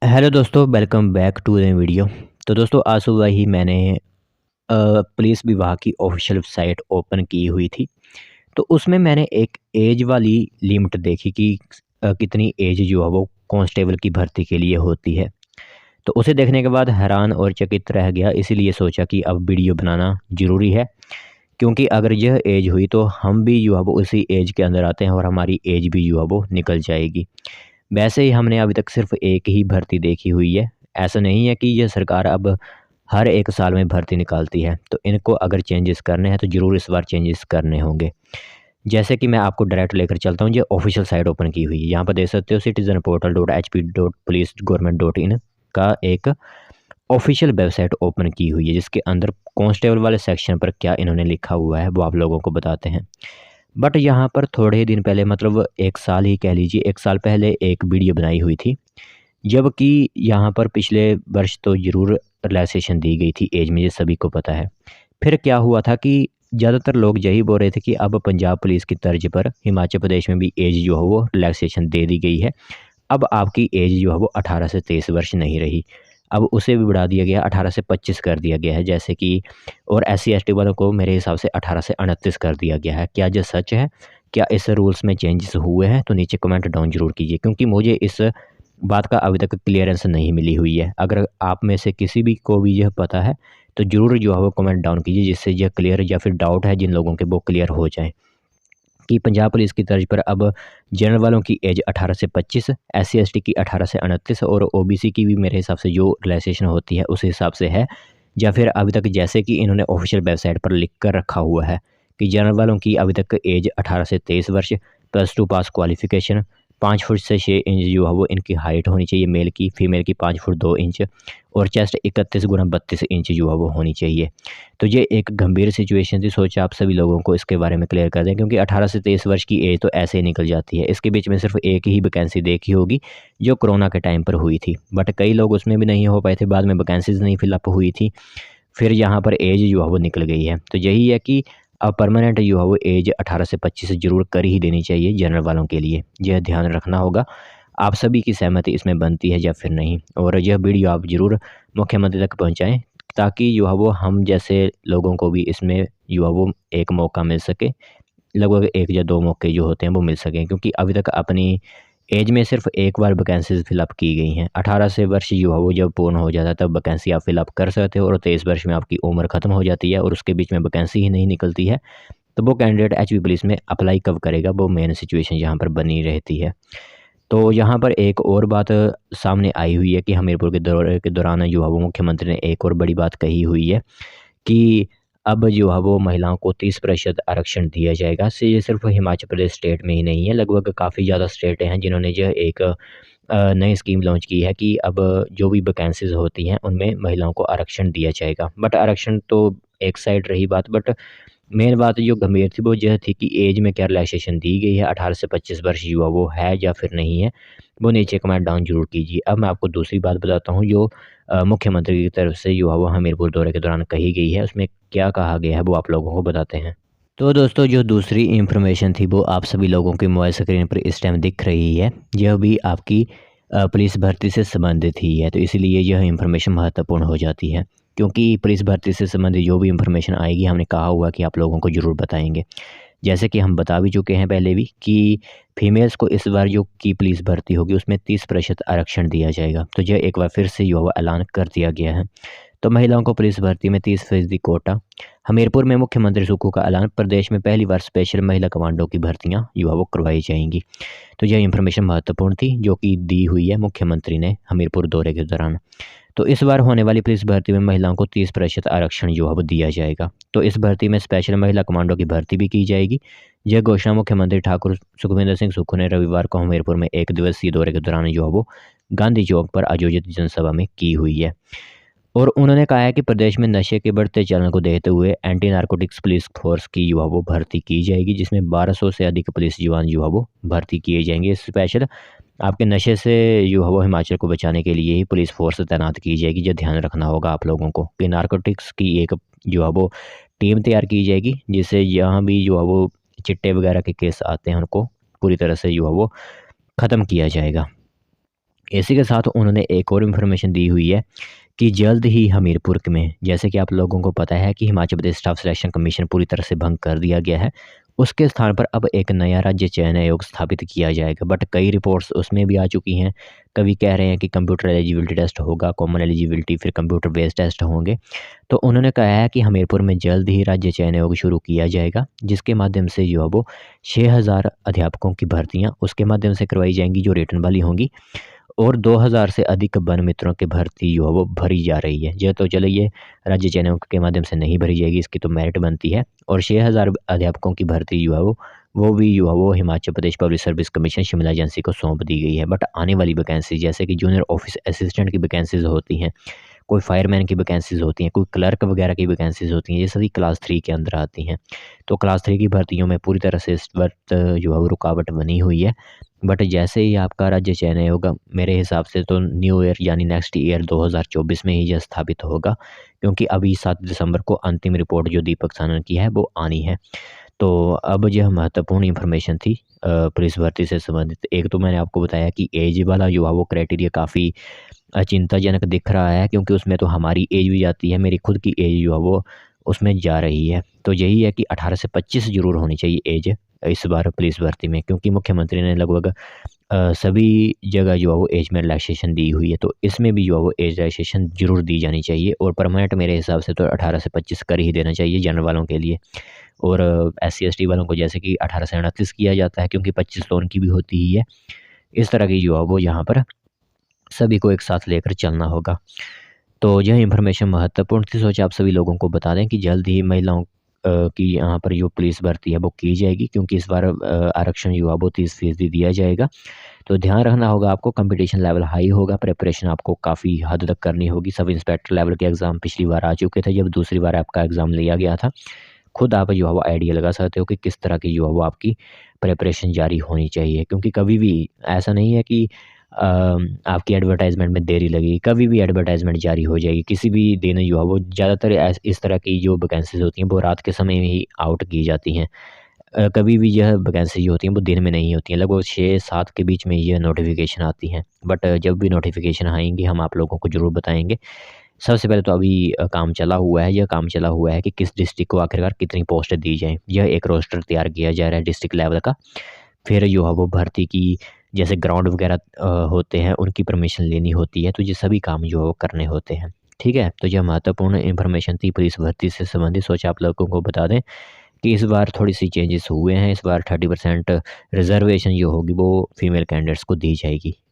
Hello दोस्तों, welcome back to the video. तो दोस्तों, आज सुबह ही मैंने पुलिस विभाग की ऑफिशियल वेबसाइट ओपन की हुई थी। तो उसमें मैंने एक एज वाली लिमिट देखी कि कितनी एज जो है वो कांस्टेबल की भर्ती के लिए होती है। तो उसे देखने के बाद हैरान और चकित रह गया, इसीलिए सोचा कि अब वीडियो बनाना ज़रूरी है, क्योंकि अगर यह एज हुई तो हम भी जो है वो उसी एज के अंदर आते हैं और हमारी एज भी जो है वो निकल जाएगी। वैसे ही हमने अभी तक सिर्फ एक ही भर्ती देखी हुई है। ऐसा नहीं है कि ये सरकार अब हर 1 साल में भर्ती निकालती है, तो इनको अगर चेंजेस करने हैं तो ज़रूर इस बार चेंजेस करने होंगे। जैसे कि मैं आपको डायरेक्ट लेकर चलता हूँ, ये ऑफिशियल साइट ओपन की हुई है। यहाँ पर देख सकते हो citizenportal.hp.police.government.in का एक ऑफिशियल वेबसाइट ओपन की हुई है, जिसके अंदर कांस्टेबल वाले सेक्शन पर क्या इन्होंने लिखा हुआ है वो आप लोगों को बताते हैं। बट यहाँ पर थोड़े ही दिन पहले, मतलब 1 साल ही कह लीजिए, 1 साल पहले एक वीडियो बनाई हुई थी। जबकि यहाँ पर पिछले वर्ष तो ज़रूर रिलैक्सेशन दी गई थी एज में, ये सभी को पता है। फिर क्या हुआ था कि ज़्यादातर लोग यही बोल रहे थे कि अब पंजाब पुलिस की तर्ज पर हिमाचल प्रदेश में भी एज जो है वो रिलैक्सेशन दे दी गई है। अब आपकी एज जो है वो 18 से 23 वर्ष नहीं रही, अब उसे भी बढ़ा दिया गया, 18 से 25 कर दिया गया है, जैसे कि। और SC ST वालों को मेरे हिसाब से 18 से 29 कर दिया गया है। क्या ये सच है? क्या इस रूल्स में चेंजेस हुए हैं? तो नीचे कमेंट डाउन ज़रूर कीजिए, क्योंकि मुझे इस बात का अभी तक क्लियरेंस नहीं मिली हुई है। अगर आप में से किसी भी को भी यह पता है तो ज़रूर जो है वो कमेंट डाउन कीजिए, जिससे यह क्लियर, या फिर डाउट है जिन लोगों के, वो क्लियर हो जाए कि पंजाब पुलिस की तर्ज पर अब जनरल वालों की एज 18 से 25, SC ST की 18 से 29 और OBC की भी मेरे हिसाब से जो रिलैक्सेशन होती है उस हिसाब से है। या फिर अभी तक जैसे कि इन्होंने ऑफिशियल वेबसाइट पर लिख कर रखा हुआ है कि जनरल वालों की अभी तक एज 18 से 23 वर्ष, +2 पास क्वालिफिकेशन, 5 फुट से 6 इंच जो है वो इनकी हाइट होनी चाहिए मेल की, फीमेल की 5 फुट 2 इंच, और चेस्ट 31 गुना 32 इंच जो है वो होनी चाहिए। तो ये एक गंभीर सिचुएशन थी, सोचा आप सभी लोगों को इसके बारे में क्लियर कर दें, क्योंकि 18 से 23 वर्ष की एज तो ऐसे ही निकल जाती है। इसके बीच में सिर्फ एक ही वैकेंसी देखी होगी, जो कोरोना के टाइम पर हुई थी, बट कई लोग उसमें भी नहीं हो पाए थे, बाद में वैकेंसीज नहीं फिलअप हुई थी, फिर यहाँ पर एज जो है वो निकल गई है। तो यही है कि अब परमानेंट जो है वो एज 18 से 25 ज़रूर कर ही देनी चाहिए जनरल वालों के लिए, यह ध्यान रखना होगा। आप सभी की सहमति इसमें बनती है या फिर नहीं? और यह वीडियो आप ज़रूर मुख्यमंत्री तक पहुँचाएँ, ताकि जो है वो हम जैसे लोगों को भी इसमें जो है वो एक मौका मिल सके। लगभग 1 या 2 मौके जो होते हैं वो मिल सकें, क्योंकि अभी तक अपनी एज में सिर्फ एक बार वैकेंसीज़ फिलअप की गई हैं। 18 से वर्ष जो है वो जब पूर्ण हो जाता है तब वैकेंसी आप फिलअप कर सकते हो, और 23 वर्ष में आपकी उम्र ख़त्म हो जाती है और उसके बीच में वैकेंसी ही नहीं निकलती है, तो वो कैंडिडेट एचपी पुलिस में अप्लाई कब करेगा? वो मेन सिचुएशन यहाँ पर बनी रहती है। तो यहाँ पर एक और बात सामने आई हुई है कि हमीरपुर के दौरे के दौरान जो है वो मुख्यमंत्री ने एक और बड़ी बात कही हुई है कि अब जो है वो महिलाओं को 30% आरक्षण दिया जाएगा। से ये सिर्फ हिमाचल प्रदेश स्टेट में ही नहीं है, लगभग काफ़ी ज़्यादा स्टेट हैं जिन्होंने जो एक नई स्कीम लॉन्च की है कि अब जो भी वैकेंसीज़ होती हैं उनमें महिलाओं को आरक्षण दिया जाएगा। बट आरक्षण तो एक साइड रही बात, बट मेन बात जो गंभीर थी वो यह थी कि एज में क्या रिलैक्सेशन दी गई है, 18 से 25 वर्ष युवा वो है या फिर नहीं है? वो नीचे कमेंट डाउन ज़रूर कीजिए। अब मैं आपको दूसरी बात बताता हूँ, जो मुख्यमंत्री की तरफ से जो है वो हमीरपुर दौरे के दौरान कही गई है, उसमें क्या कहा गया है वो आप लोगों को बताते हैं। तो दोस्तों, जो दूसरी इन्फॉर्मेशन थी वो आप सभी लोगों की मोबाइल स्क्रीन पर इस टाइम दिख रही है। यह भी आपकी पुलिस भर्ती से संबंधित ही है, तो इसीलिए यह इन्फॉर्मेशन महत्वपूर्ण हो जाती है, क्योंकि पुलिस भर्ती से संबंधित जो भी इन्फॉर्मेशन आएगी हमने कहा हुआ कि आप लोगों को ज़रूर बताएंगे। जैसे कि हम बता भी चुके हैं पहले भी कि फीमेल्स को इस बार जो की पुलिस भर्ती होगी उसमें 30% आरक्षण दिया जाएगा, तो यह एक बार फिर से युवा ऐलान कर दिया गया है। तो महिलाओं को पुलिस भर्ती में 30% कोटा। हमीरपुर में मुख्यमंत्री सुक्खू का ऐलान, प्रदेश में पहली बार स्पेशल महिला कमांडो की भर्तियां युवा वो करवाई जाएंगी। तो यह इन्फॉर्मेशन महत्वपूर्ण थी जो कि दी हुई है मुख्यमंत्री ने हमीरपुर दौरे के दौरान। तो इस बार होने वाली पुलिस भर्ती में महिलाओं को 30% आरक्षण जो है वो दिया जाएगा। तो इस भर्ती में स्पेशल महिला कमांडो की भर्ती भी की जाएगी। यह घोषणा मुख्यमंत्री ठाकुर सुखविंदर सिंह सुक्खू ने रविवार को हमीरपुर में 1 दिवसीय दौरे के दौरान जो है वो गांधी चौक पर आयोजित जनसभा में की हुई है। और उन्होंने कहा है कि प्रदेश में नशे के बढ़ते चलन को देखते हुए एंटी नारकोटिक्स पुलिस फोर्स की जो है वो भर्ती की जाएगी, जिसमें 1200 से अधिक पुलिस जवान जो है वो भर्ती किए जाएंगे। स्पेशल आपके नशे से जो है वो हिमाचल को बचाने के लिए ही पुलिस फोर्स तैनात की जाएगी। जो ध्यान रखना होगा आप लोगों को कि नारकोटिक्स की एक जो है वो टीम तैयार की जाएगी, जिससे यहाँ भी जो है वो चिट्टे वगैरह के केस आते हैं उनको पूरी तरह से जो है वो ख़त्म किया जाएगा। इसी के साथ उन्होंने एक और इन्फॉर्मेशन दी हुई है कि जल्द ही हमीरपुर में, जैसे कि आप लोगों को पता है कि Himachal Pradesh staff selection commission पूरी तरह से भंग कर दिया गया है, उसके स्थान पर अब एक नया राज्य चयन आयोग स्थापित किया जाएगा। बट कई रिपोर्ट्स उसमें भी आ चुकी हैं। कभी कह रहे हैं कि कंप्यूटर एलिजिबिलिटी टेस्ट होगा, कॉमन एलिजिबिलिटी, फिर कंप्यूटर बेस्ड टेस्ट होंगे। तो उन्होंने कहा है कि हमीरपुर में जल्द ही राज्य चयन आयोग शुरू किया जाएगा, जिसके माध्यम से जो है वो 6,000 अध्यापकों की भर्तियाँ उसके माध्यम से करवाई जाएंगी जो रिटर्न वाली होंगी, और 2000 से अधिक वन मित्रों की भर्ती जो है वो भरी जा रही है। ये तो चलो, ये राज्य चयन के माध्यम से नहीं भरी जाएगी, इसकी तो मेरिट बनती है। और 6000 अध्यापकों की भर्ती जो है वो भी जो है वो Himachal Pradesh public service commission Shimla agency को सौंप दी गई है। बट आने वाली वैकेंसी, जैसे कि जूनियर ऑफिस असिस्टेंट की वैकेंसीज होती हैं, कोई फायरमैन की वैकेंसीज होती हैं, कोई क्लर्क वगैरह की वैकेंसीज होती हैं, ये सभी क्लास 3 के अंदर आती हैं। तो क्लास 3 की भर्तियों में पूरी तरह से इस वक्त जो है वो रुकावट बनी हुई है। बट जैसे ही आपका राज्य चयन होगा, मेरे हिसाब से तो न्यू ईयर यानी नेक्स्ट ईयर 2024 में ही यह स्थापित होगा, क्योंकि अभी 7 दिसंबर को अंतिम रिपोर्ट जो दीपक सानन की है वो आनी है। तो अब यह महत्वपूर्ण इन्फॉर्मेशन थी पुलिस भर्ती से संबंधित। एक तो मैंने आपको बताया कि एज वाला जो है वो क्राइटेरिया काफ़ी चिंताजनक दिख रहा है, क्योंकि उसमें तो हमारी एज भी जाती है, मेरी खुद की एज जो है वो उसमें जा रही है। तो यही है कि 18 से 25 ज़रूर होनी चाहिए एज इस बार पुलिस भर्ती में, क्योंकि मुख्यमंत्री ने लगभग सभी जगह जो है वो एज में रिलैक्सेशन दी हुई है। तो इसमें भी जो है वो एज रिलैक्सेशन ज़रूर दी जानी चाहिए, और परमानेंट मेरे हिसाब से तो 18 से 25 कर ही देना चाहिए जनरल वालों के लिए। और SC ST वालों को जैसे कि 18 से 29 किया जाता है, क्योंकि 25 तो उनकी भी होती ही है। इस तरह की जो है वो यहाँ पर सभी को एक साथ लेकर चलना होगा। तो यह इन्फॉर्मेशन महत्वपूर्ण थी, सोचा आप सभी लोगों को बता दें कि जल्द ही महिलाओं की यहाँ पर जो पुलिस भर्ती है वो की जाएगी, क्योंकि इस बार आरक्षण जो है वो 30% दिया जाएगा। तो ध्यान रखना होगा आपको, कंपटीशन लेवल हाई होगा, प्रिपरेशन आपको काफ़ी हद तक करनी होगी। सब इंस्पेक्टर लेवल के एग्ज़ाम पिछली बार आ चुके थे, जब दूसरी बार आपका एग्ज़ाम लिया गया था। खुद आप जो है वो आइडिया लगा सकते हो कि किस तरह की जो है वो आपकी प्रिपरेशन जारी होनी चाहिए, क्योंकि कभी भी ऐसा नहीं है कि आपकी एडवर्टाइज़मेंट में देरी लगी, कभी भी एडवर्टाइज़मेंट जारी हो जाएगी। किसी भी दिन जो है वो ज़्यादातर इस तरह की जो वैकेंसीज़ होती हैं वो रात के समय में ही आउट की जाती हैं। कभी भी यह वैकेंसी जो होती हैं वो दिन में नहीं होती हैं, लगभग 6-7 के बीच में यह नोटिफ़िकेशन आती हैं। बट जब भी नोटिफ़िकेशन आएँगी हम आप लोगों को ज़रूर बताएँगे। सबसे पहले तो अभी काम चला हुआ है, यह काम चला हुआ है कि किस डिस्ट्रिक्ट को आखिरकार कितनी पोस्ट दी जाएँ। यह एक रोस्टर तैयार किया जा रहा है डिस्ट्रिक्ट लेवल का। फिर जो है वो भर्ती की जैसे ग्राउंड वगैरह होते हैं, उनकी परमिशन लेनी होती है, तो ये सभी काम जो है वो करने होते हैं। ठीक है? तो यह महत्वपूर्ण इन्फॉर्मेशन थी पुलिस भर्ती से संबंधित, सोचा आप लोगों को बता दें कि इस बार थोड़ी-सी चेंजेस हुए हैं। इस बार 30% रिज़र्वेशन जो होगी वो फीमेल कैंडिडेट्स को दी जाएगी।